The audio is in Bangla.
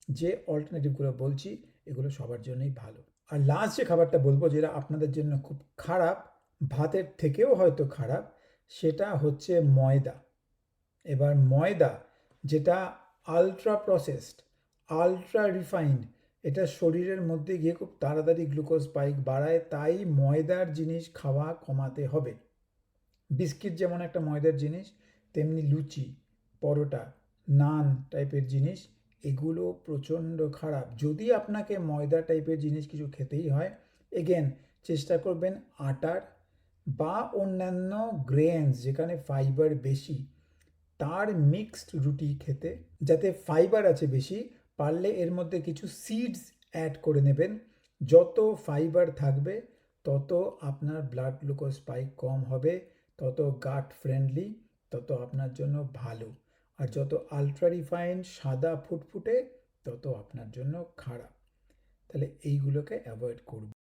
যে অল্টারনেটিভগুলো বলছি এগুলো সবার জন্যই ভালো। আর লাস্ট যে খাবারটা বলবো যেটা আপনাদের জন্য খুব খারাপ, ভাতের থেকেও হয়তো খারাপ, সেটা হচ্ছে ময়দা। এবার ময়দা যেটা আলট্রা প্রসেসড, আলট্রা রিফাইন্ড, এটা শরীরের মধ্যে গিয়ে খুব তাড়াতাড়ি গ্লুকোজ স্পাইক বাড়ায়, তাই ময়দার জিনিস খাওয়া কমাতে হবে। বিস্কিট যেমন একটা ময়দার জিনিস, তেমনি লুচি, পরোটা, নান টাইপের জিনিস, এগুলো প্রচণ্ড খারাপ। যদি আপনাকে ময়দা টাইপের জিনিস কিছু খেতেই হয়, এগেন চেষ্টা করবেন আটার বা অন্যান্য গ্রেনস যেখানে ফাইবার বেশি তার মিক্সড রুটি খেতে, যাতে ফাইবার আছে বেশি। পারলে এর মধ্যে কিছু সিডস অ্যাড করে নেবেন। যত ফাইবার থাকবে তত আপনার ব্লাড গ্লুকোজ স্পাইক কম হবে, তত গাট ফ্রেন্ডলি, তত আপনার জন্য ভালো। আর যত আলট্রা রিফাইন্ড সাদা ফুটফুটে তত আপনার জন্য খারাপ। তাহলে এইগুলোকে অ্যাভয়েড করুন।